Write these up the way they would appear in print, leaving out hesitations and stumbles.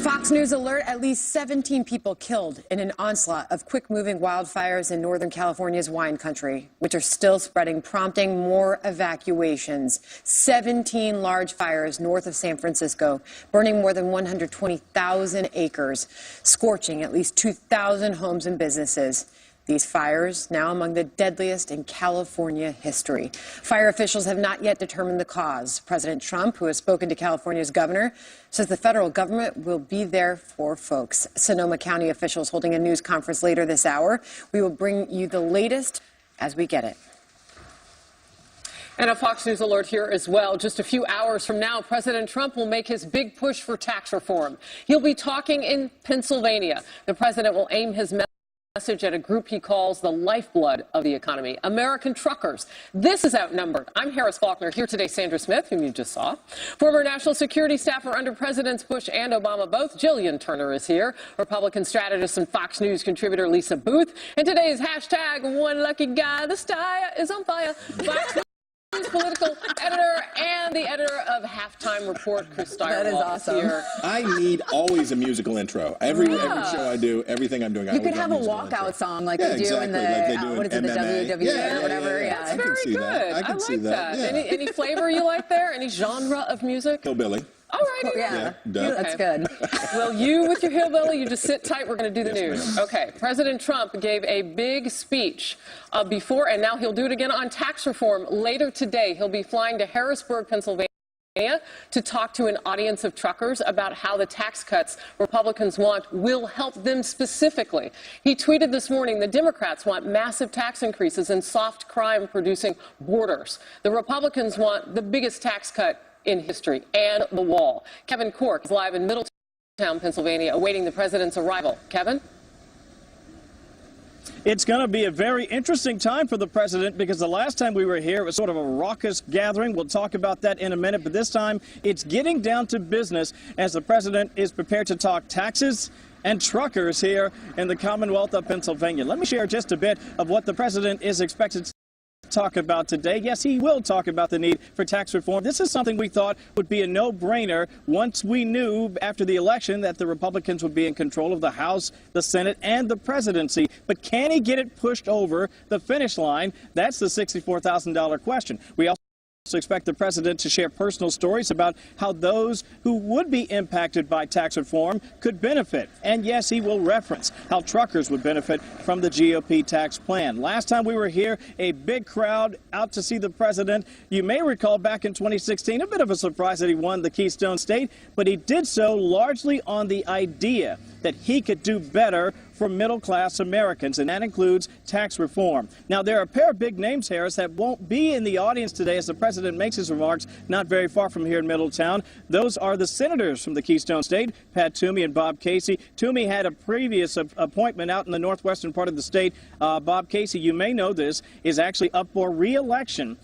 Fox News alert, at least 17 people killed in an onslaught of quick-moving wildfires in Northern California's wine country, which are still spreading, prompting more evacuations. 17 large fires north of San Francisco, burning more than 120,000 acres, scorching at least 2,000 homes and businesses. These fires now among the deadliest in California history. Fire officials have not yet determined the cause. President Trump, who has spoken to California's governor, says the federal government will be there for folks. Sonoma County officials holding a news conference later this hour. We will bring you the latest as we get it. And a Fox News alert here as well. Just a few hours from now, President Trump will make his big push for tax reform. He'll be talking in Pennsylvania. The president will aim his message at a group he calls the lifeblood of the economy, American truckers. This is Outnumbered. I'm Harris Faulkner. Here today, Sandra Smith, whom you just saw. Former national security staffer under Presidents Bush and Obama both. Jillian Turner is here. Republican strategist and Fox News contributor Lisa Booth. And today's hashtag, one lucky guy, the sty is on fire. Fox News political editor and the editor of Halftime Report, Chris Steyerwalt. That is awesome. Here. I need always a musical intro. Every show I do, everything I'm doing, I You always could have a walkout song like they do in the, what is it, the WWE or whatever. Yeah, that's very good. I can see that. Yeah. Any flavor you like there? Any genre of music? Hillbilly. All righty. Yeah, that's good. Well, you with your hillbilly, you just sit tight. We're going to do the Yes, news. ma'am. Okay. President Trump gave a big speech before, and now he'll do it again on tax reform later today. He'll be flying to Harrisburg, Pennsylvania, to talk to an audience of truckers about how the tax cuts Republicans want will help them specifically. He tweeted this morning, the Democrats want massive tax increases and soft crime-producing borders. The Republicans want the biggest tax cut in history and the wall. Kevin Cork is live in Middletown, Pennsylvania, awaiting the president's arrival. Kevin? It's going to be a very interesting time for the president because the last time we were here, it was sort of a raucous gathering. We'll talk about that in a minute, but this time it's getting down to business as the president is prepared to talk taxes and truckers here in the Commonwealth of Pennsylvania. Let me share just a bit of what the president is expected to talk about today. Yes, he will talk about the need for tax reform. This is something we thought would be a no-brainer once we knew after the election that the Republicans would be in control of the House, the Senate, and the presidency. But can he get it pushed over the finish line? That's the $64,000 question. We also expect the president to share personal stories about how those who would be impacted by tax reform could benefit. And yes, he will reference how truckers would benefit from the GOP tax plan. Last time we were here, a big crowd out to see the president. You may recall back in 2016, a bit of a surprise that he won the Keystone State, but he did so largely on the idea that he could do better for middle-class Americans, and that includes tax reform. Now, there are a pair of big names, Harris, that won't be in the audience today as the president makes his remarks not very far from here in Middletown. Those are the senators from the Keystone State, Pat Toomey and Bob Casey. Toomey had a previous appointment out in the northwestern part of the state. Bob Casey, you may know this, is actually up for re-election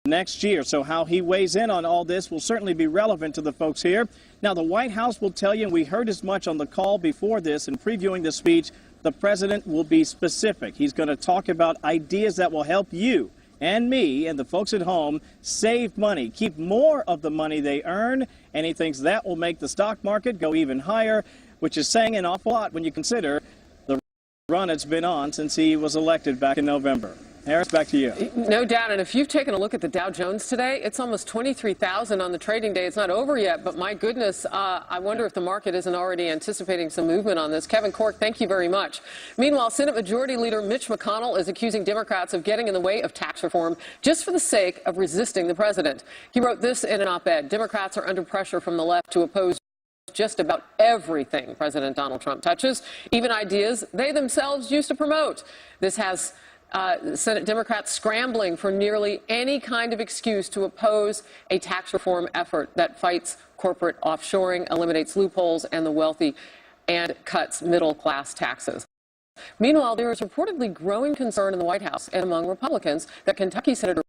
next year. So how he weighs in on all this will certainly be relevant to the folks here. Now, the White House will tell you, and we heard as much on the call before this and previewing the speech, the president will be specific. He's going to talk about ideas that will help you and me and the folks at home save money, keep more of the money they earn, and he thinks that will make the stock market go even higher, which is saying an awful lot when you consider the run it's been on since he was elected back in November. Harris, back to you. No doubt. And if you've taken a look at the Dow Jones today, it's almost 23,000 on the trading day. It's not over yet, but my goodness, I wonder if the market isn't already anticipating some movement on this. Kevin Cork, thank you very much. Meanwhile, Senate Majority Leader Mitch McConnell is accusing Democrats of getting in the way of tax reform just for the sake of resisting the president. He wrote this in an op-ed. Democrats are under pressure from the left to oppose just about everything President Donald Trump touches, even ideas they themselves used to promote. This has Senate Democrats scrambling for nearly any kind of excuse to oppose a tax reform effort that fights corporate offshoring, eliminates loopholes and the wealthy, and cuts middle-class taxes. Meanwhile, there is reportedly growing concern in the White House and among Republicans that Kentucky Senator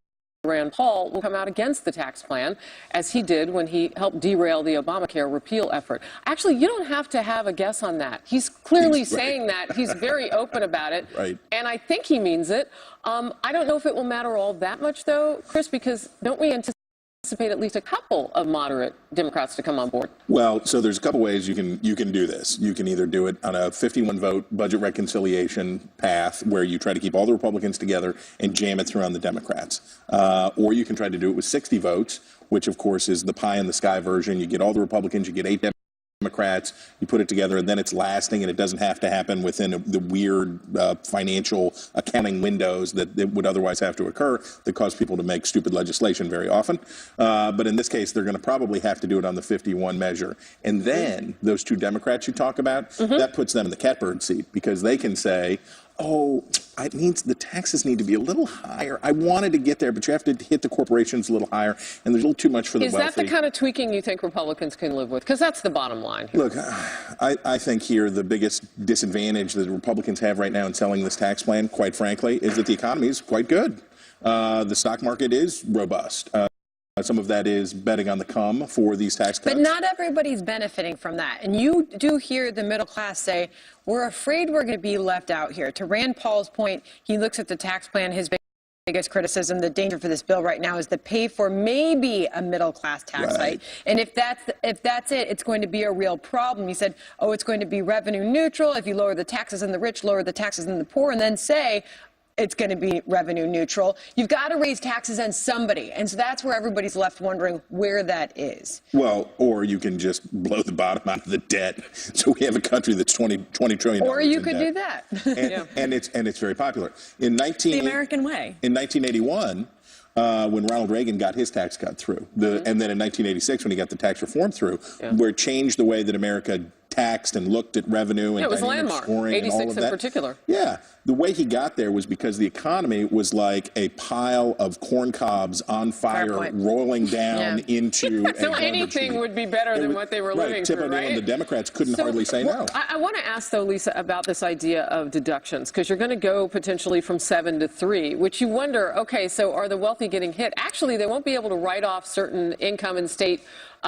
Rand Paul will come out against the tax plan, as he did when he helped derail the Obamacare repeal effort. Actually, you don't have to have a guess on that. He's clearly saying that. He's very open about it. Right. And I think he means it. I don't know if it will matter all that much, though, Chris, because don't we anticipate anticipate at least a couple of moderate Democrats to come on board? Well, so there's a couple ways you can do this. You can either do it on a 51-vote budget reconciliation path where you try to keep all the Republicans together and jam it through on the Democrats. Or you can try to do it with 60 votes, which, of course, is the pie-in-the-sky version. You get all the Republicans, you get 8 Democrats, you put it together, and then it's lasting, and it doesn't have to happen within the weird financial accounting windows that would otherwise have to occur that cause people to make stupid legislation very often. But in this case, they're going to probably have to do it on the 51 measure. And then those 2 Democrats you talk about, that puts them in the catbird seat because they can say, oh, the taxes need to be a little higher. I wanted to get there, but you have to hit the corporations a little higher, and there's a little too much for the wealthy. Is that the kind of tweaking you think Republicans can live with? Because that's the bottom line here. Look, I think here the biggest disadvantage that the Republicans have right now in selling this tax plan, quite frankly, is that the economy is quite good. The stock market is robust. Some of that is betting on the come for these tax cuts. But not everybody's benefiting from that. And you do hear the middle class say, we're afraid we're going to be left out here. To Rand Paul's point, he looks at the tax plan, his biggest criticism, the danger for this bill right now is to pay for maybe a middle class tax hike. And if that's it, it's going to be a real problem. He said, oh, it's going to be revenue neutral. If you lower the taxes on the rich, lower the taxes on the poor, and then say, it's going to be revenue neutral. You've got to raise taxes on somebody. And so that's where everybody's left wondering where that is. Well, or you can just blow the bottom out of the debt. So we have a country that's $20 trillion. Or you could do that. And it's very popular. The American way. In 1981, when Ronald Reagan got his tax cut through, and then in 1986 when he got the tax reform through, where it changed the way that America taxed and looked at revenue and it was dynamic landmark. scoring 86 and all of that. in particular. Yeah. The way he got there was because the economy was like a pile of corn cobs on fire rolling down into a so anything would be better than what they were living through, right? And the Democrats couldn't hardly say no. I want to ask, though, Lisa, about this idea of deductions, because you're going to go potentially from 7 to 3, which you wonder, okay, so are the wealthy getting hit? Actually, they won't be able to write off certain income and state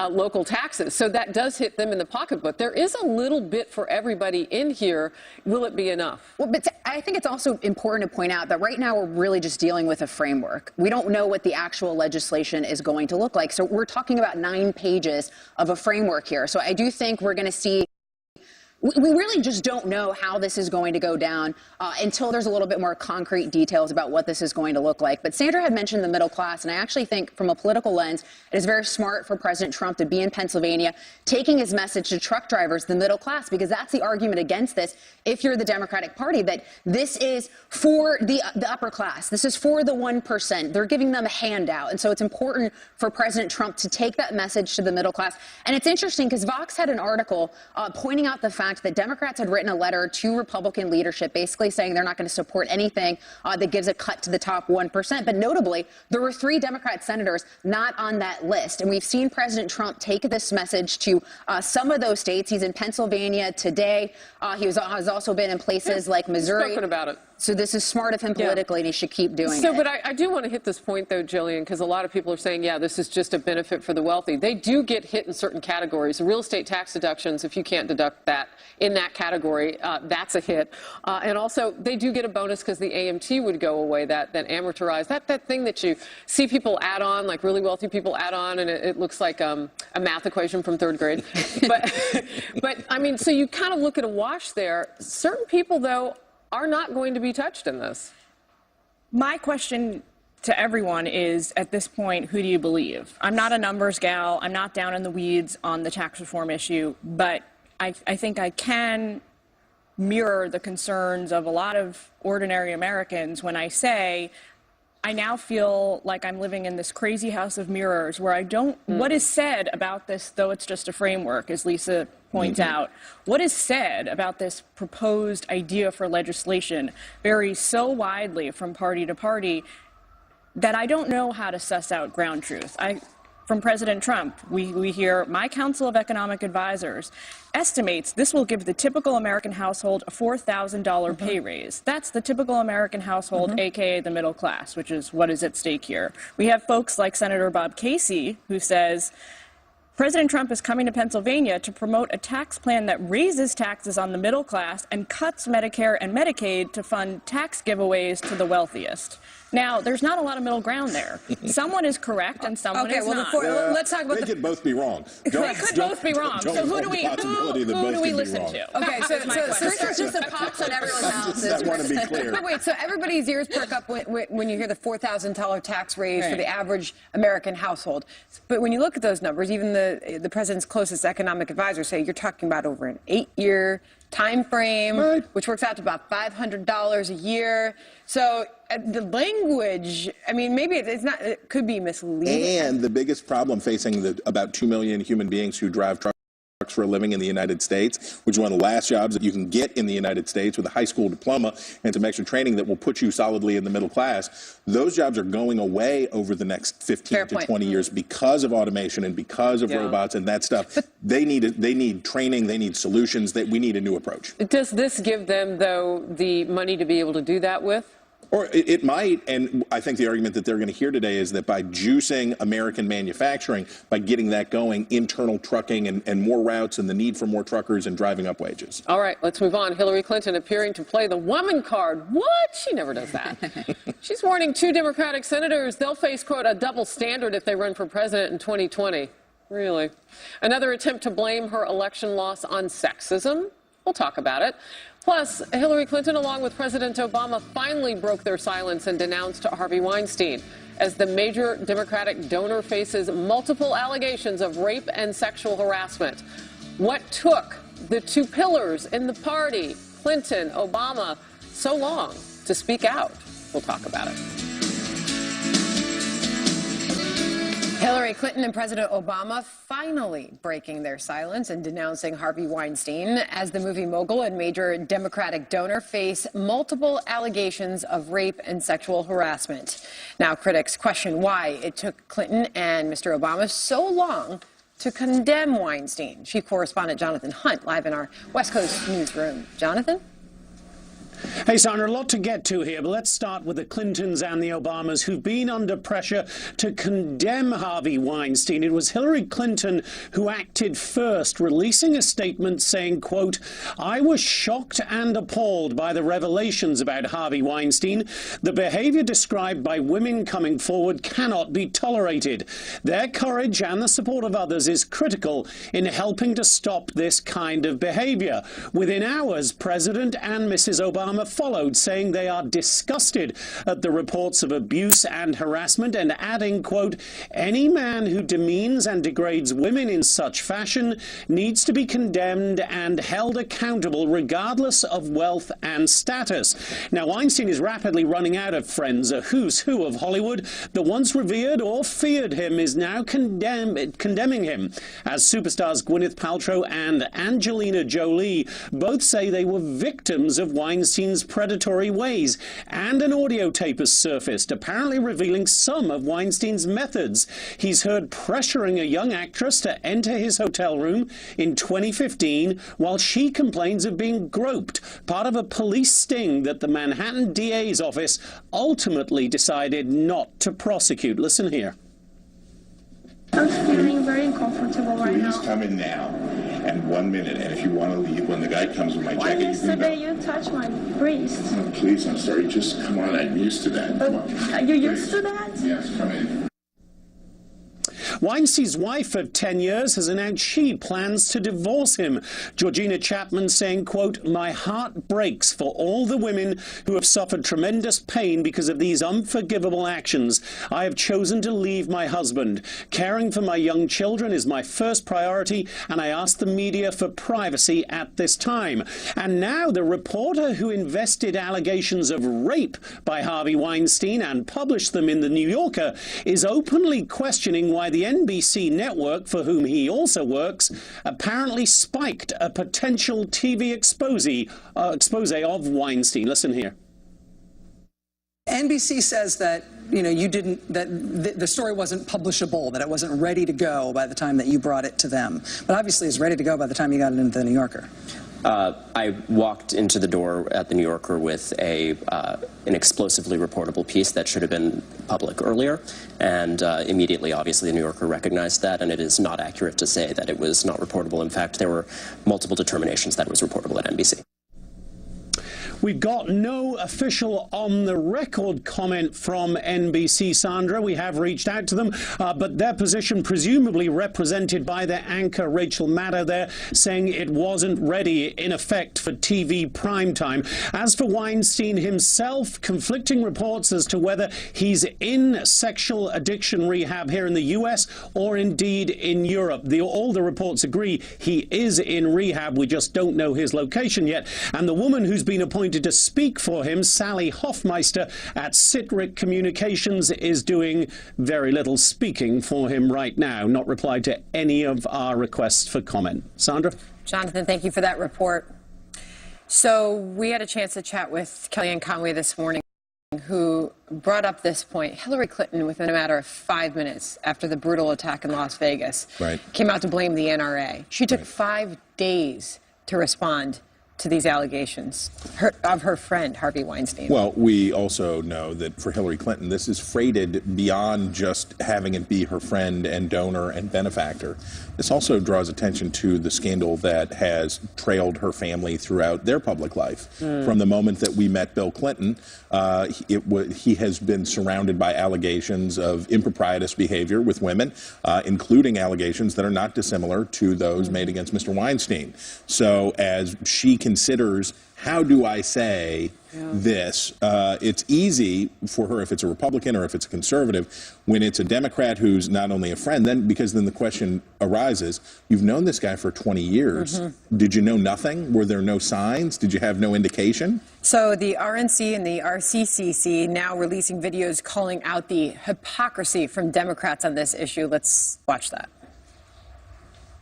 local taxes. So that does hit them in the pocketbook. There is a little bit for everybody in here. Will it be enough? Well, but I think it's also important to point out that right now we're really just dealing with a framework. We don't know what the actual legislation is going to look like. So we're talking about 9 pages of a framework here. So I do think we're going to see. We really just don't know how this is going to go down until there's a little bit more concrete details about what this is going to look like. But Sandra had mentioned the middle class, and I actually think from a political lens, it is very smart for President Trump to be in Pennsylvania, taking his message to truck drivers, the middle class, because that's the argument against this, if you're the Democratic Party, that this is for the upper class. This is for the 1%. They're giving them a handout. And so it's important for President Trump to take that message to the middle class. And it's interesting because Vox had an article pointing out the fact that Democrats had written a letter to Republican leadership basically saying they're not going to support anything that gives a cut to the top 1%. But notably, there were 3 Democrat senators not on that list. And we've seen President Trump take this message to some of those states. He's in Pennsylvania today. He has also been in places like Missouri. Spoken about it. So this is smart of him politically, and he should keep doing it. But I do want to hit this point, though, Jillian, because a lot of people are saying, yeah, this is just a benefit for the wealthy. They do get hit in certain categories. Real estate tax deductions, if you can't deduct that in that category, that's a hit. And also, they do get a bonus because the AMT would go away, that amortized, that thing that you see people add on, like really wealthy people add on, and it looks like a math equation from 3rd grade. but, I mean, so you kind of look at a wash there. Certain people, though, are not going to be touched in this. My question to everyone is, at this point, who do you believe? I'm not a numbers gal. I'm not down in the weeds on the tax reform issue, but I think I can mirror the concerns of a lot of ordinary Americans when I say I now feel like I'm living in this crazy house of mirrors where I don't, what is said about this, though it's just a framework, as Lisa points out, what is said about this proposed idea for legislation varies so widely from party to party that I don't know how to suss out ground truth. From President Trump, we hear, my Council of Economic Advisors estimates this will give the typical American household a $4,000 pay raise. That's the typical American household, a.k.a. the middle class, which is what is at stake here. We have folks like Senator Bob Casey, who says, President Trump is coming to Pennsylvania to promote a tax plan that raises taxes on the middle class and cuts Medicare and Medicaid to fund tax giveaways to the wealthiest. Now, there's not a lot of middle ground there. Someone is correct and someone is not. Let's talk about they could both be wrong. They could both be wrong. So who do we listen to? Okay, so this is just a pox on everyone's house. I want to be clear. But wait, so everybody's ears perk up when you hear the $4,000 tax raise for the average American household. But when you look at those numbers, even the president's closest economic advisors say you're talking about over an 8-year time frame, which works out to about $500 a year. So the language, I mean, maybe it's not, it could be misleading. And the biggest problem facing the about 2 million human beings who drive trucks for a living in the United States, which is one of the last jobs that you can get in the United States with a high school diploma and some extra training that will put you solidly in the middle class. Those jobs are going away over the next 15 to 20 years because of automation and because of robots and that stuff. But they need training, they need solutions, that we need a new approach. Does this give them, though, the money to be able to do that with? Or it might, and I think the argument that they're going to hear today is that by juicing American manufacturing, by getting that going, internal trucking and more routes and the need for more truckers and driving up wages. All right, let's move on. Hillary Clinton appearing to play the woman card. What? She never does that. She's warning 2 Democratic senators they'll face, quote, a double standard if they run for president in 2020. Really? Another attempt to blame her election loss on sexism? We'll talk about it. Plus, Hillary Clinton, along with President Obama, finally broke their silence and denounced Harvey Weinstein as the major Democratic donor faces multiple allegations of rape and sexual harassment. What took the 2 pillars in the party, Clinton, Obama, so long to speak out? We'll talk about it. Hillary Clinton and President Obama finally breaking their silence and denouncing Harvey Weinstein as the movie mogul and major Democratic donor face multiple allegations of rape and sexual harassment. Now, critics question why it took Clinton and Mr. Obama so long to condemn Weinstein. Chief correspondent Jonathan Hunt live in our West Coast newsroom. Jonathan? Hey, Sandra, a lot to get to here, but let's start with the Clintons and the Obamas who've been under pressure to condemn Harvey Weinstein. It was Hillary Clinton who acted first, releasing a statement saying, quote, I was shocked and appalled by the revelations about Harvey Weinstein. The behavior described by women coming forward cannot be tolerated. Their courage and the support of others is critical in helping to stop this kind of behavior. Within hours, President and Mrs. Obama followed, saying they are disgusted at the reports of abuse and harassment and adding, quote, any man who demeans and degrades women in such fashion needs to be condemned and held accountable regardless of wealth and status. Now, Weinstein is rapidly running out of friends. A who's who of Hollywood that once revered or feared him is now condemning him, as superstars Gwyneth Paltrow and Angelina Jolie both say they were victims of Weinstein's predatory ways, and an audio tape has surfaced, apparently revealing some of Weinstein's methods. He's heard pressuring a young actress to enter his hotel room in 2015 while she complains of being groped, part of a police sting that the Manhattan DA's office ultimately decided not to prosecute. Listen here. I'm feeling very uncomfortable right now. Please come in now, and 1 minute, and if you want to leave, when the guy comes with my jacket, yesterday you touched my wrist. Oh, please, I'm sorry, just come on, I'm used to that. Come on. Are you used to that? Yes, come in. Weinstein's wife of 10 years has announced she plans to divorce him. Georgina Chapman saying, quote, my heart breaks for all the women who have suffered tremendous pain because of these unforgivable actions. I have chosen to leave my husband. Caring for my young children is my first priority, and I ask the media for privacy at this time. And now the reporter who invested allegations of rape by Harvey Weinstein and published them in The New Yorker is openly questioning why the NBC network, for whom he also works, apparently spiked a potential TV expose of Weinstein. Listen here. NBC says that, the story wasn't publishable, that it wasn't ready to go by the time that you brought it to them. But obviously it's ready to go by the time you got it into The New Yorker. I walked into the door at The New Yorker with an explosively reportable piece that should have been public earlier, and immediately, obviously, The New Yorker recognized that, and it is not accurate to say that it was not reportable. In fact, there were multiple determinations that it was reportable at NBC. We've got no official on-the-record comment from NBC, Sandra. We have reached out to them, but their position presumably represented by their anchor, Rachel Maddow, there, saying it wasn't ready, in effect, for TV primetime. As for Weinstein himself, conflicting reports as to whether he's in sexual addiction rehab here in the U.S. or indeed in Europe. All the reports agree he is in rehab. We just don't know his location yet. And the woman who's been appointed to speak for him, Sally Hoffmeister at Citric Communications, is doing very little speaking for him right now, not replied to any of our requests for comment. Sandra? Jonathan, thank you for that report. So we had a chance to chat with Kellyanne Conway this morning, who brought up this point. Hillary Clinton, within a matter of 5 minutes after the brutal attack in Las Vegas, came out to blame the NRA. She took 5 days to respond to these allegations of her friend, Harvey Weinstein. Well, we also know that for Hillary Clinton, this is freighted beyond just having it be her friend and donor and benefactor. This also draws attention to the scandal that has trailed her family throughout their public life. From the moment that we met Bill Clinton, he has been surrounded by allegations of improprietous behavior with women, including allegations that are not dissimilar to those made against Mr. Weinstein. So as she considers, how do I say this? It's easy for her if it's a Republican or if it's a conservative. When it's a Democrat who's not only a friend, because then the question arises, you've known this guy for 20 years. Did you know nothing? Were there no signs? Did you have no indication? So the RNC and the RCCC now releasing videos calling out the hypocrisy from Democrats on this issue. Let's watch that.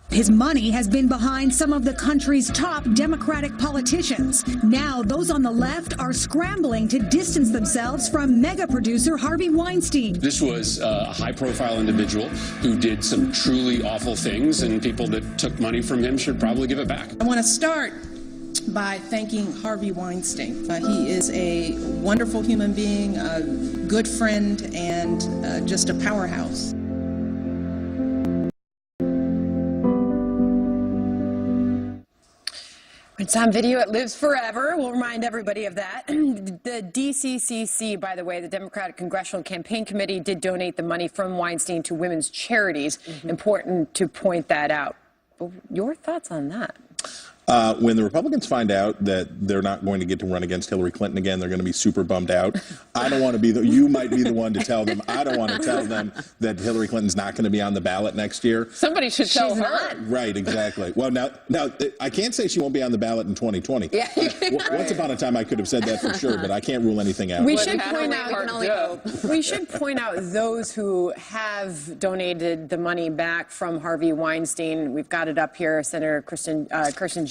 His money has been behind some of the country's top Democratic politicians. Now those on the left are scrambling to distance themselves from mega producer Harvey Weinstein. This was a high-profile individual who did some truly awful things, and people that took money from him should probably give it back. I want to start by thanking Harvey Weinstein. He is a wonderful human being, a good friend, and just a powerhouse. It's on video. It lives forever. We'll remind everybody of that. The DCCC, by the way, the Democratic Congressional Campaign Committee, did donate the money from Weinstein to women's charities. Important to point that out. But your thoughts on that? When the Republicans find out that they're not going to get to run against Hillary Clinton again, they're going to be super bummed out. I don't want to be you might be the one to tell them. I don't want to tell them that Hillary Clinton's not going to be on the ballot next year. Somebody should tell her. Right, exactly. Well, now I can't say she won't be on the ballot in 2020. Yeah. Once upon a time, I could have said that for sure, but I can't rule anything out. We should point out those who have donated the money back from Harvey Weinstein. We've got it up here. Senator Kirsten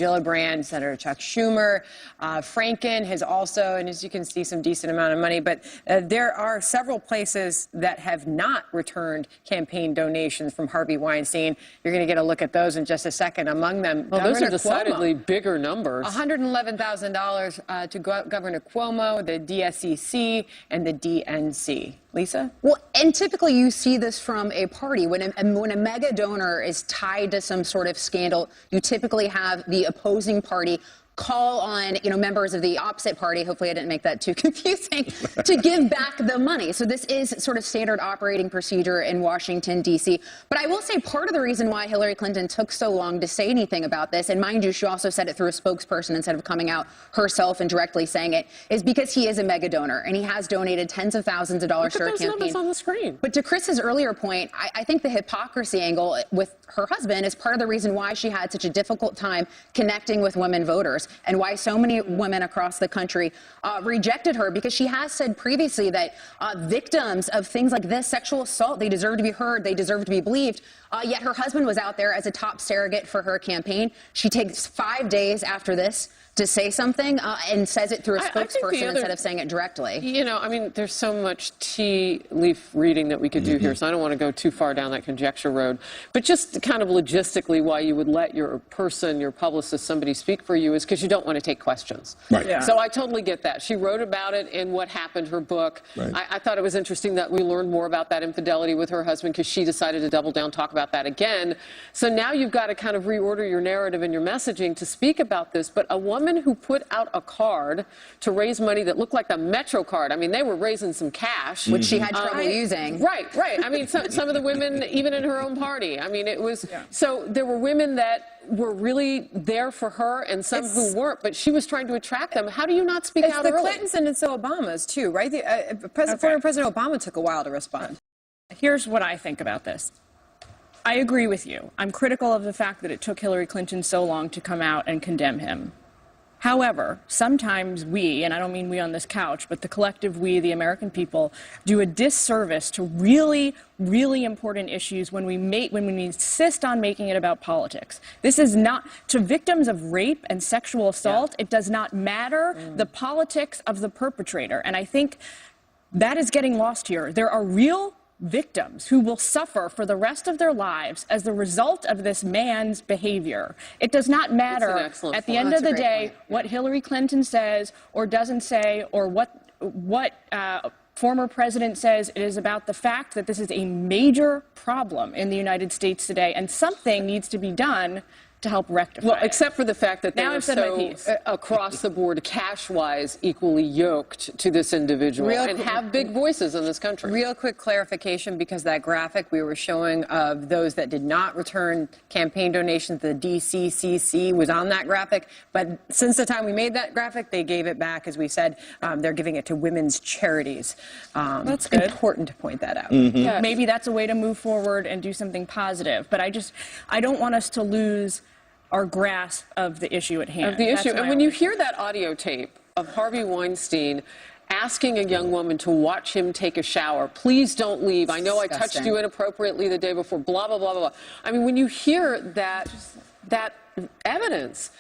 Gillibrand, Senator Chuck Schumer, Franken has also, and as you can see, some decent amount of money. But there are several places that have not returned campaign donations from Harvey Weinstein. You're going to get a look at those in just a second. Among them, well, those are decidedly bigger numbers. $111,000 to Governor Cuomo, the DSCC, and the DNC. Lisa? Well, and typically you see this from a party. When a mega donor is tied to some sort of scandal, you typically have the opposing party call on, members of the opposite party, hopefully I didn't make that too confusing, to give back the money. So this is sort of standard operating procedure in Washington, D.C. But I will say part of the reason why Hillary Clinton took so long to say anything about this, and mind you, she also said it through a spokesperson instead of coming out herself and directly saying it, is because he is a mega donor, and he has donated tens of thousands of dollars to her campaign. Look at those numbers on the screen. But to Chris's earlier point, I think the hypocrisy angle with her husband is part of the reason why she had such a difficult time connecting with women voters, and why so many women across the country rejected her, because she has said previously that victims of things like this, sexual assault, they deserve to be heard, they deserve to be believed. Yet her husband was out there as a top surrogate for her campaign. She takes 5 days after this to say something and says it through a spokesperson instead of saying it directly. There's so much tea leaf reading that we could do here, so I don't want to go too far down that conjecture road. But just kind of logistically, why you would let your person, your publicist, somebody speak for you is because because you don't want to take questions. Right. Yeah. So I totally get that. She wrote about it in What Happened, her book. Right. I thought it was interesting that we learned more about that infidelity with her husband because she decided to double down, talk about that again. So now you've got to kind of reorder your narrative and your messaging to speak about this. But a woman who put out a card to raise money that looked like a Metro card, I mean, they were raising some cash. Which she had trouble using. Right. I mean, some of the women, even in her own party. I mean, it was, so there were women that were really there for her and some who weren't, but she was trying to attract them. How do you not speak out It's the early? Clintons and it's the Obamas, too, right? Former President Obama took a while to respond. Here's what I think about this. I agree with you. I'm critical of the fact that it took Hillary Clinton so long to come out and condemn him. However, sometimes we, and I don't mean we on this couch, but the collective we, the American people, do a disservice to really, really important issues when we insist on making it about politics. This is not, to victims of rape and sexual assault, it does not matter the politics of the perpetrator. And I think that is getting lost here. There are real victims who will suffer for the rest of their lives as the result of this man's behavior. It does not matter at the end of the day what Hillary Clinton says or doesn't say or what former president says. It is about the fact that this is a major problem in the United States today, and something needs to be done to help rectify it. Except for the fact that they were so across the board, cash-wise, equally yoked to this individual and have big voices in this country. Real quick clarification, because that graphic we were showing of those that did not return campaign donations, the DCCC was on that graphic. But since the time we made that graphic, they gave it back. As we said, they're giving it to women's charities. That's good. Important to point that out. Yes. Maybe that's a way to move forward and do something positive. But I don't want us to lose our grasp of the issue at hand. And when you hear that audio tape of Harvey Weinstein asking a young woman to watch him take a shower, please don't leave, I know I touched you inappropriately the day before, blah, blah, blah, blah. I mean, when you hear that evidence,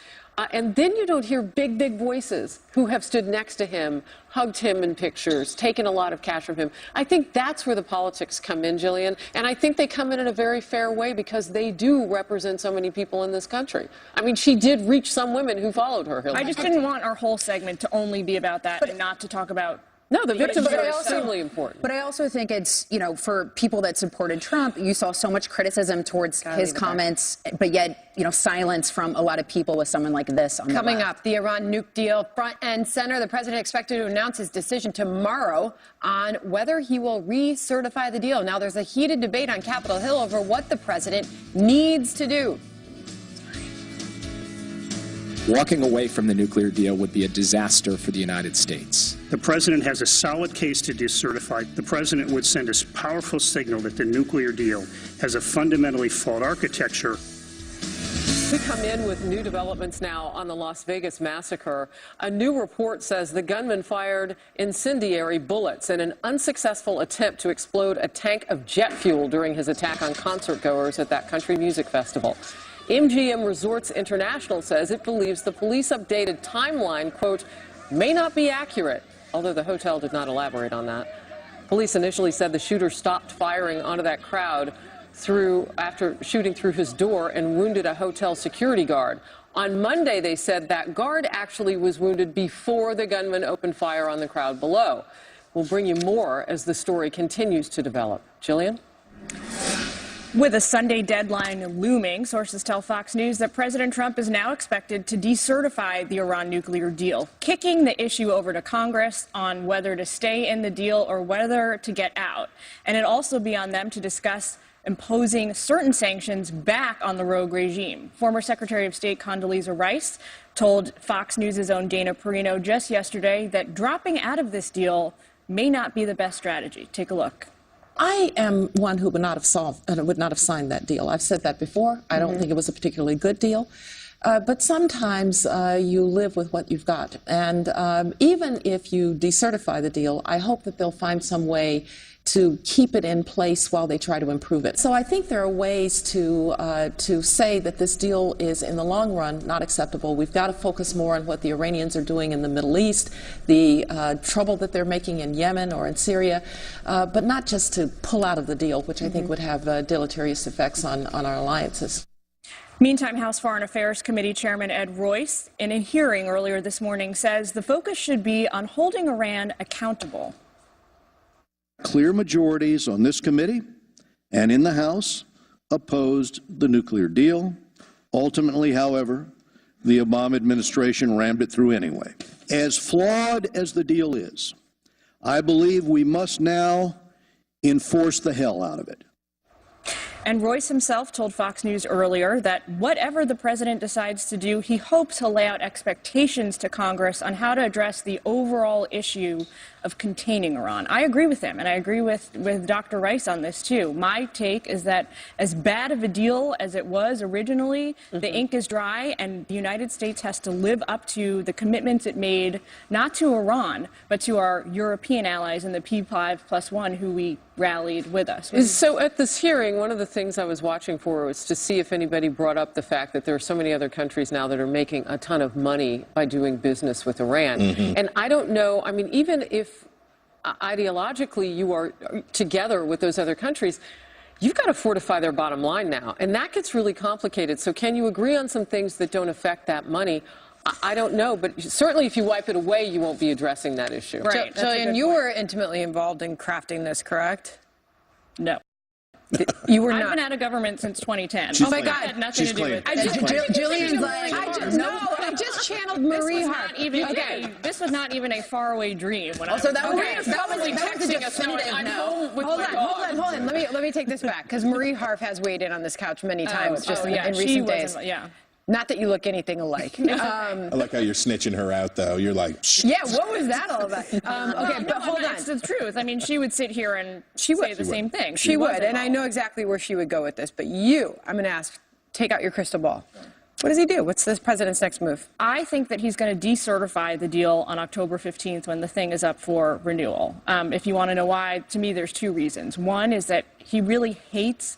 and then you don't hear big, big voices who have stood next to him, hugged him in pictures, taken a lot of cash from him. I think that's where the politics come in, Jillian. And I think they come in a very fair way because they do represent so many people in this country. I mean, she did reach some women who followed her, Hillary. I just didn't want our whole segment to only be about that and not to talk about... No, the victims are extremely important. But I also think it's, for people that supported Trump, you saw so much criticism towards his comments, but yet, silence from a lot of people with someone like this on Coming the up, the Iran nuke deal front and center. The president expected to announce his decision tomorrow on whether he will recertify the deal. Now, there's a heated debate on Capitol Hill over what the president needs to do. Walking away from the nuclear deal would be a disaster for the United States. The president has a solid case to decertify. The president would send a powerful signal that the nuclear deal has a fundamentally flawed architecture. We come in with new developments now on the Las Vegas massacre. A new report says the gunman fired incendiary bullets in an unsuccessful attempt to explode a tank of jet fuel during his attack on concertgoers at that country music festival. MGM Resorts International says it believes the police updated timeline, quote, may not be accurate, although the hotel did not elaborate on that. Police initially said the shooter stopped firing onto that crowd after shooting through his door and wounded a hotel security guard. On Monday, they said that guard actually was wounded before the gunman opened fire on the crowd below. We'll bring you more as the story continues to develop. Jillian? With a Sunday deadline looming, sources tell Fox News that President Trump is now expected to decertify the Iran nuclear deal, kicking the issue over to Congress on whether to stay in the deal or whether to get out. And it'll also be on them to discuss imposing certain sanctions back on the rogue regime. Former Secretary of State Condoleezza Rice told Fox News' own Dana Perino just yesterday that dropping out of this deal may not be the best strategy. Take a look. I am one who would not have signed that deal. I've said that before. I don't think it was a particularly good deal. But sometimes you live with what you've got. And even if you decertify the deal, I hope that they'll find some way to keep it in place while they try to improve it. So I think there are ways to say that this deal is, in the long run, not acceptable. We've got to focus more on what the Iranians are doing in the Middle East, the trouble that they're making in Yemen or in Syria, but not just to pull out of the deal, which I think would have deleterious effects on our alliances. Meantime, House Foreign Affairs Committee Chairman Ed Royce, in a hearing earlier this morning, says the focus should be on holding Iran accountable. Clear majorities on this committee and in the House opposed the nuclear deal. Ultimately, however, the Obama administration rammed it through anyway. As flawed as the deal is, I believe we must now enforce the hell out of it. And Royce himself told Fox News earlier that whatever the president decides to do, he hopes to lay out expectations to Congress on how to address the overall issue of containing Iran. I agree with him, and I agree with Dr. Rice on this, too. My take is that as bad of a deal as it was originally, the ink is dry, and the United States has to live up to the commitments it made, not to Iran, but to our European allies in the P5+1 who we rallied with us. So at this hearing, one of the things I was watching for was to see if anybody brought up the fact that there are so many other countries now that are making a ton of money by doing business with Iran. And I don't know, I mean, even if ideologically you are together with those other countries, you've got to fortify their bottom line now. And that gets really complicated. So can you agree on some things that don't affect that money? I don't know, but certainly if you wipe it away, you won't be addressing that issue. Right. Jillian, you were intimately involved in crafting this, correct? No. You were not. I've been out of government since 2010. Oh my God, had nothing to do with it. Jillian's like, I just channeled Marie Harp. This was not even a faraway dream. When Also, that was probably a definitive no. Hold on. Let me take this back, because Marie Harp has weighed in on this couch many times in recent days. Not that you look anything alike. I like how you're snitching her out, though. You're like, shh. Yeah, what was that all about? But hold on. It's the truth. I mean, she would sit here and say the same thing. She would, and I know exactly where she would go with this. But I'm going to ask, take out your crystal ball. What does he do? What's this president's next move? I think that he's going to decertify the deal on October 15th when the thing is up for renewal. If you want to know why, to me, there's two reasons. One is that he really hates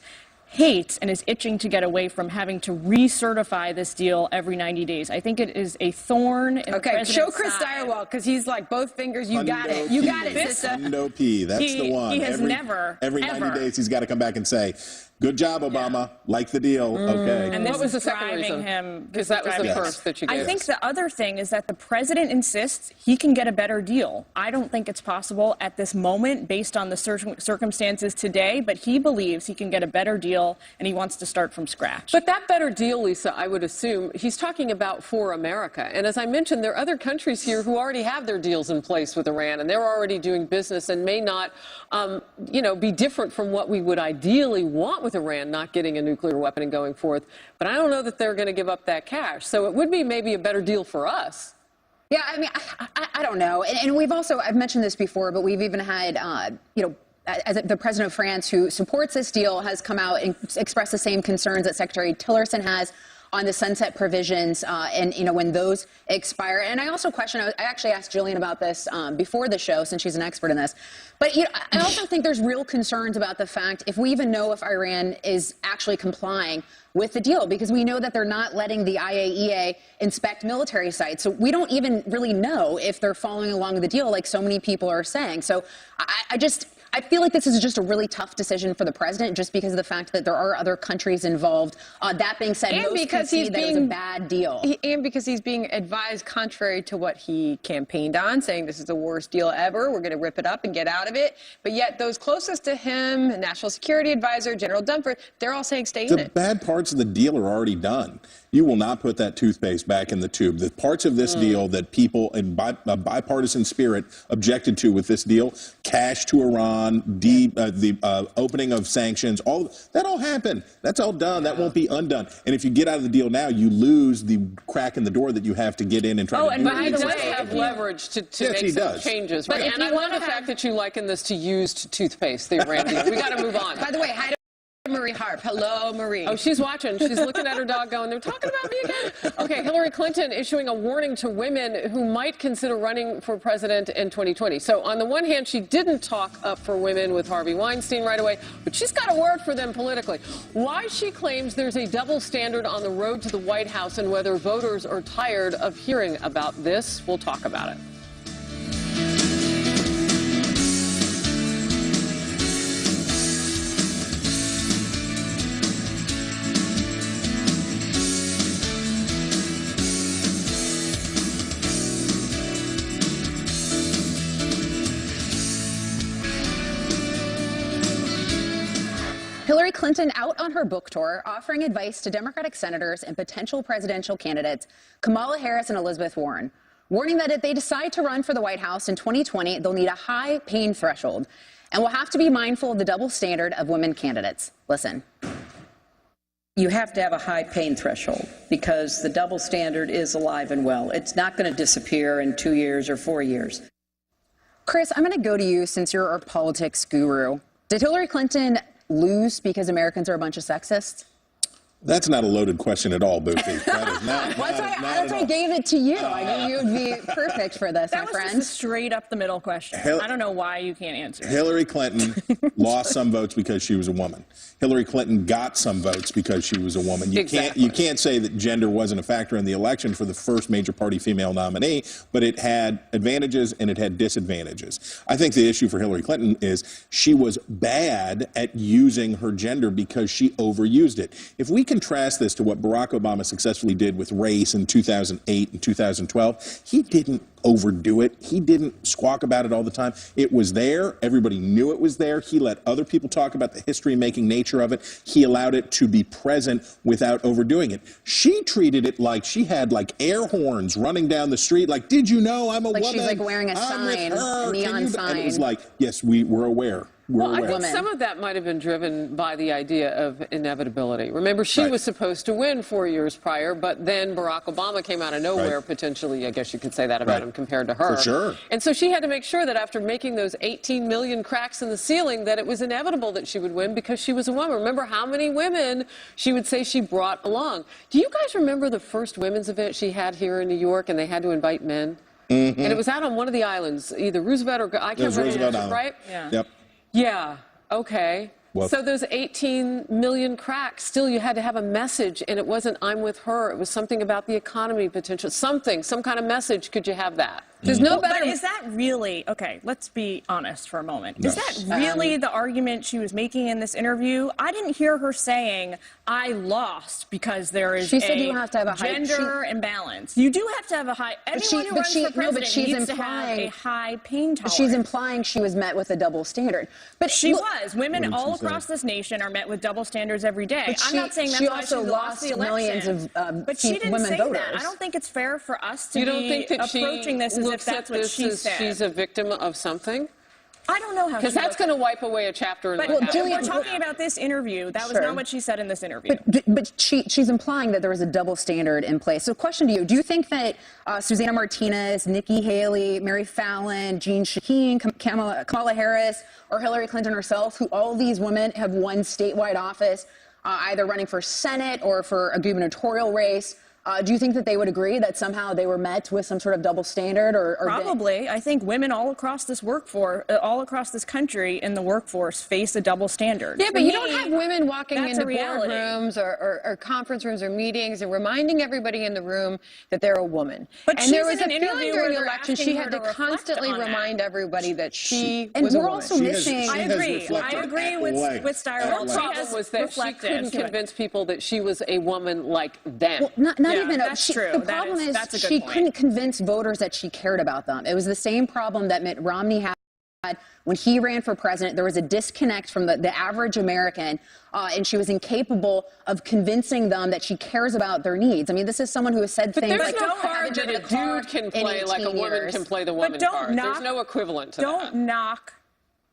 and is itching to get away from having to recertify this deal every 90 days. I think it is a thorn in the president's show Chris side. Direwall, because he's like, both fingers, you got it. You got it, sister. Hundo P, that's the one. He has never, every 90 days, he's got to come back and say, good job, Obama. Like the deal. Okay. And what was the second reason? Because that was the first that you gave. I think the other thing is that the president insists he can get a better deal. I don't think it's possible at this moment based on the circumstances today, but he believes he can get a better deal, and he wants to start from scratch. But that better deal, Lisa, I would assume, he's talking about for America. And as I mentioned, there are other countries here who already have their deals in place with Iran, and they're already doing business and may not, be different from what we would ideally want with Iran, not getting a nuclear weapon and going forth. But I don't know that they're going to give up that cash. So it would be maybe a better deal for us. Yeah, I mean, I don't know. And we've also, I've mentioned this before, but we've even had, as the president of France, who supports this deal, has come out and expressed the same concerns that Secretary Tillerson has on the sunset provisions and, when those expire. And I also I actually asked Jillian about this before the show, since she's an expert in this. But I also think there's real concerns about the fact if we even know if Iran is actually complying with the deal, because we know that they're not letting the IAEA inspect military sites. So we don't even really know if they're following along with the deal like so many people are saying. So I feel like this is just a really tough decision for the president, just because of the fact that there are other countries involved. That being said, and most because concede that it was a bad deal. And because he's being advised contrary to what he campaigned on, saying this is the worst deal ever, we're going to rip it up and get out of it. But yet those closest to him, National Security Advisor, General Dunford, they're all saying stay in it. The bad parts of the deal are already done. You will not put that toothpaste back in the tube. The parts of this deal that people in a bipartisan spirit objected to with this deal, cash to Iran, the opening of sanctions, that all happened. That's all done. That won't be undone. And if you get out of the deal now, you lose the crack in the door that you have to get in and try to do it. And he does have leverage to make some changes. Right? And I love the fact that you liken this to used toothpaste, the Iran deal. We got to move on. By the way, hi to Marie Harp. Hello, Marie. Oh, she's watching. She's looking at her dog going, they're talking about me again. Okay, Hillary Clinton issuing a warning to women who might consider running for president in 2020. So on the one hand, she didn't talk up for women with Harvey Weinstein right away, but she's got a word for them politically. Why she claims there's a double standard on the road to the White House and whether voters are tired of hearing about this, we'll talk about it. Hillary Clinton out on her book tour, offering advice to Democratic senators and potential presidential candidates Kamala Harris and Elizabeth Warren, warning that if they decide to run for the White House in 2020, they'll need a high pain threshold and will have to be mindful of the double standard of women candidates. Listen. You have to have a high pain threshold because the double standard is alive and well. It's not going to disappear in 2 years or 4 years. Chris, I'm going to go to you since you're our politics guru. Did Hillary Clinton lose because Americans are a bunch of sexists? That's not a loaded question at all, Boothie. That is not. That's why I gave it to you. I knew you would be perfect for this, my friend. That was just a straight up the middle question. I don't know why you can't answer. Hillary Clinton lost some votes because she was a woman. Hillary Clinton got some votes because she was a woman. You can't say that gender wasn't a factor in the election for the first major party female nominee, but it had advantages and it had disadvantages. I think the issue for Hillary Clinton is she was bad at using her gender because she overused it. If we contrast this to what Barack Obama successfully did with race in 2008 and 2012, he didn't overdo it. He didn't squawk about it all the time. It was there. Everybody knew it was there. He let other people talk about the history-making nature of it. He allowed it to be present without overdoing it. She treated it like she had like air horns running down the street, like, did you know I'm a woman? Like she's like wearing a sign, a neon sign. And it was like, yes, we're aware. Well, I think some of that might have been driven by the idea of inevitability. Remember, she was supposed to win 4 years prior, but then Barack Obama came out of nowhere, potentially. I guess you could say that about him compared to her. For sure. And so she had to make sure that after making those 18 million cracks in the ceiling, that it was inevitable that she would win because she was a woman. Remember how many women she would say she brought along. Do you guys remember the first women's event she had here in New York, and they had to invite men? And it was out on one of the islands, either Roosevelt or I can't remember, right? Yeah. Yep. Yeah, okay. Well, so those 18 million cracks, still you had to have a message, and it wasn't I'm with her. It was something about the economy potential, some kind of message. Could you have that? There's no better. But is that really, okay, let's be honest for a moment. No. Is that really the argument she was making in this interview? I didn't hear her saying, I lost because there is she said you have to have a gender imbalance. You do have to have a high, anyone who runs for president needs to have a high pain tolerance. She's implying she was met with a double standard. But she was. Women all across this nation are met with double standards every day. I'm not saying that's why she lost the election. Millions of but she didn't say voters. that. I don't think it's fair for us to be approaching this as if that's what she said. She's a victim of something? I don't know how. Because that's going to wipe away a chapter in the But we're talking about this interview. That was not what she said in this interview. But she's implying that there was a double standard in place. So question to you, do you think that Susanna Martinez, Nikki Haley, Mary Fallon, Jean Shaheen, Kamala Harris, or Hillary Clinton herself, who all these women have won statewide office, either running for Senate or for a gubernatorial race, do you think that they would agree that somehow they were met with some sort of double standard? Or Probably. I think women all across this workforce, all across this country in the workforce face a double standard. Yeah, but you don't have women walking into boardrooms or conference rooms or meetings and reminding everybody in the room that they're a woman. But and there was a feeling during the election she had to constantly remind everybody that she was a woman. We're also missing. I agree with Styron. Her problem was that she couldn't convince people that she was a woman like them. Well, not even. That's true. The problem is she couldn't convince voters that she cared about them. It was the same problem that Mitt Romney had when he ran for president. There was a disconnect from the average American, and she was incapable of convincing them that she cares about their needs. I mean, this is someone who has said things like, there's no card that a dude can play like a woman can play the woman card. There's no equivalent to that. Don't knock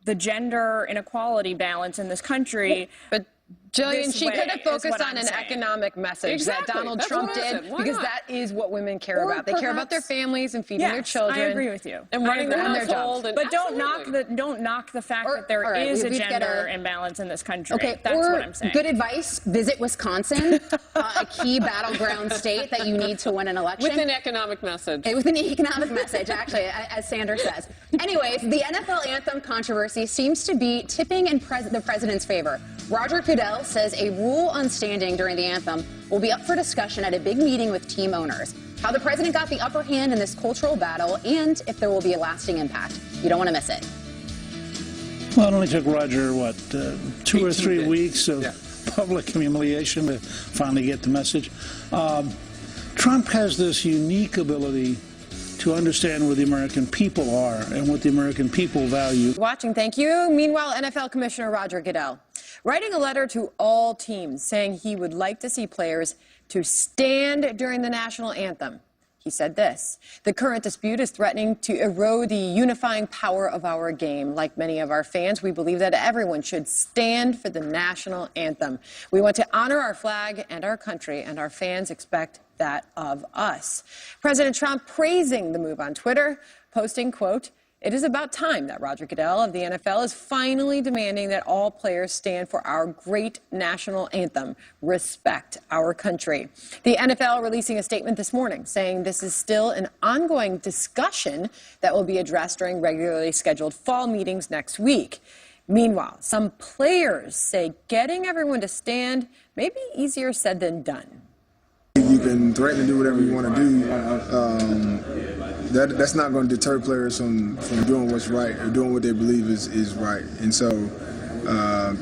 the gender inequality balance in this country. But Jillian, she could have focused on an economic message that Donald Trump did, because that is what women care about. They care about their families and feeding their children. I agree with you. And running their household. But don't knock the fact that there is a gender imbalance in this country. Okay, that's what I'm saying. Good advice: visit Wisconsin, a key battleground state that you need to win an election. With an economic message. With an economic message, actually, as Sanders says. Anyways, the NFL anthem controversy seems to be tipping in the president's favor. Roger Goodell says a rule on standing during the anthem will be up for discussion at a big meeting with team owners. How the president got the upper hand in this cultural battle, and if there will be a lasting impact. You don't want to miss it. Well, it only took Roger, 2 or 3 weeks of public humiliation to finally get the message. Trump has this unique ability to understand where the American people are and what the American people value. Watching, thank you. Meanwhile, NFL Commissioner Roger Goodell. writing a letter to all teams saying he would like to see players to stand during the national anthem. He said this: "The current dispute is threatening to erode the unifying power of our game. Like many of our fans, we believe that everyone should stand for the national anthem. We want to honor our flag and our country, and our fans expect that of us." President Trump praising the move on Twitter, posting, quote, "It is about time that Roger Goodell of the NFL is finally demanding that all players stand for our great national anthem, respect our country." The NFL releasing a statement this morning saying this is still an ongoing discussion that will be addressed during regularly scheduled fall meetings next week. Meanwhile, some players say getting everyone to stand may be easier said than done. You can threaten to do whatever you want to do. That's not going to deter players from doing what's right or doing what they believe is right. And so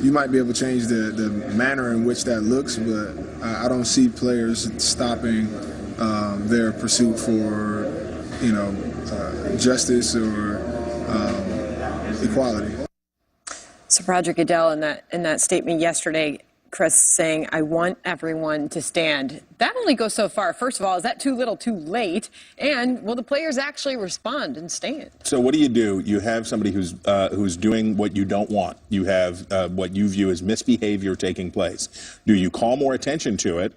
you might be able to change the manner in which that looks, but I don't see players stopping their pursuit for, justice or equality. So Roger Goodell in that statement yesterday, Chris, saying, "I want everyone to stand." That only goes so far. First of all, is that too little, too late? And will the players actually respond and stand? So what do? You have somebody who's doing what you don't want. You have what you view as misbehavior taking place. Do you call more attention to it,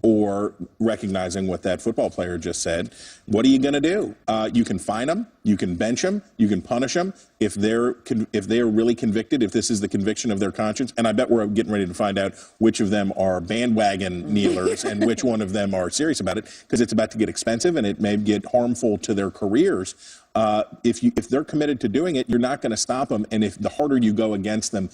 or recognizing what that football player just said? What are you going to do? You can fine them. You can bench them. You can punish them if they are really convicted. If this is the conviction of their conscience, and I bet we're getting ready to find out which of them are bandwagon kneelers and which one of them are serious about it, because it's about to get expensive and it may get harmful to their careers. If they're committed to doing it, you're not going to stop them. And if the harder you go against them,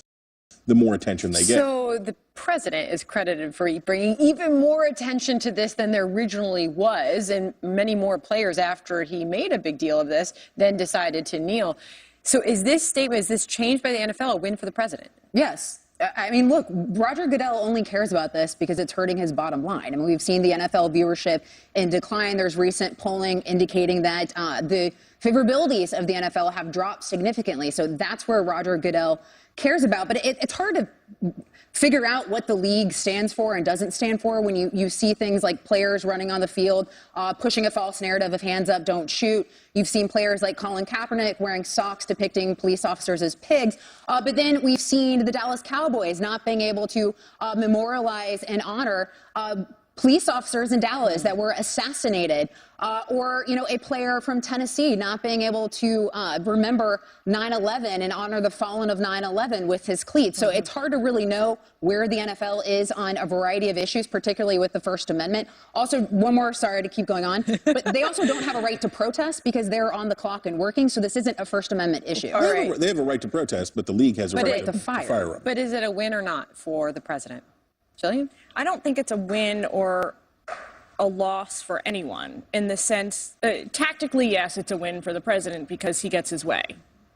the more attention they get. So the president is credited for bringing even more attention to this than there originally was, and many more players after he made a big deal of this then decided to kneel. So is this change by the NFL a win for the president? Yes. I mean, look, Roger Goodell only cares about this because it's hurting his bottom line. I mean, we've seen the NFL viewership in decline. There's recent polling indicating that the favorabilities of the NFL have dropped significantly. So that's where Roger Goodell cares about. But it's hard to figure out what the league stands for and doesn't stand for when you see things like players running on the field, pushing a false narrative of hands up, don't shoot. You've seen players like Colin Kaepernick wearing socks depicting police officers as pigs. But then we've seen the Dallas Cowboys not being able to memorialize and honor police officers in Dallas that were assassinated, or, a player from Tennessee not being able to remember 9/11 and honor the fallen of 9/11 with his cleats. So it's hard to really know where the NFL is on a variety of issues, particularly with the First Amendment. Also, one more, sorry to keep going on, but they also don't have a right to protest because they're on the clock and working, so this isn't a First Amendment issue. They have a right to protest, but the league has a right to fire them. But is it a win or not for the president? Jillian? I don't think it's a win or a loss for anyone in the sense, tactically, yes, it's a win for the president because he gets his way.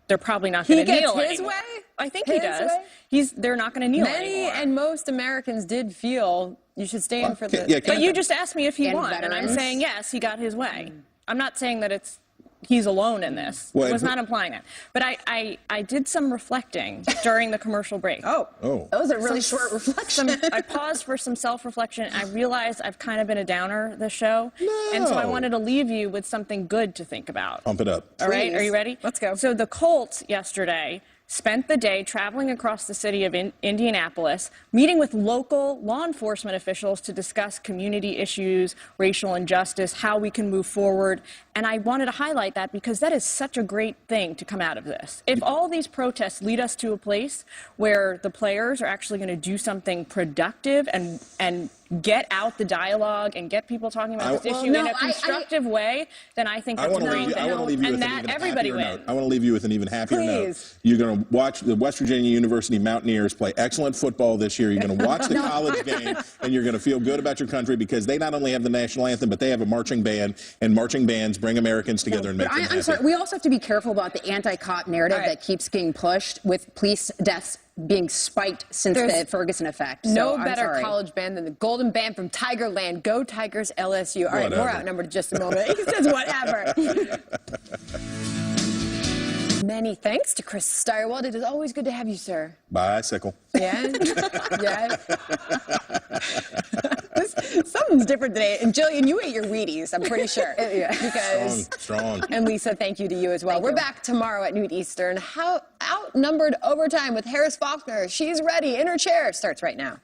They're probably not going to kneel He gets his anymore. way? I think he does. They're not going to kneel Many anymore. and most Americans did feel you should stand for the... But you just asked me if he won, and I'm veterans. saying yes, he got his way. I'm not saying that he's alone in this. Well, I was not implying that. But I did some reflecting during the commercial break. Oh. That was a really short reflection. I paused for some self-reflection. I realized I've kind of been a downer this show. And so I wanted to leave you with something good to think about. Pump it up. All right, are you ready? Let's go. So the Colts yesterday spent the day traveling across the city of Indianapolis, meeting with local law enforcement officials to discuss community issues, racial injustice, how we can move forward. And I wanted to highlight that because that is such a great thing to come out of this. If all these protests lead us to a place where the players are actually going to do something productive and get out the dialogue and get people talking about this issue in a constructive way, then I think that's a great thing. I want to leave you with and that everybody wins. I want to leave you with an even happier note. You're going to watch the West Virginia University Mountaineers play excellent football this year. You're going to watch the college game, and you're going to feel good about your country because they not only have the national anthem, but they have a marching band, and marching bands bring Americans together and make them happy. I'm sorry. We also have to be careful about the anti-cop narrative that keeps getting pushed with police deaths being spiked since the Ferguson effect. No better college band than the Golden Band from Tigerland. Go Tigers, LSU. All right, more Outnumbered in just a moment. He says whatever. Many thanks to Chris Steyerwald. It is always good to have you, sir. Bicycle. Yeah? Yeah. Something's different today. And Jillian, you ate your Wheaties, I'm pretty sure. Yeah. Because, strong. And Lisa, thank you to you as well. We're back tomorrow at noon Eastern. Outnumbered Overtime with Harris Faulkner. She's ready in her chair. Starts right now.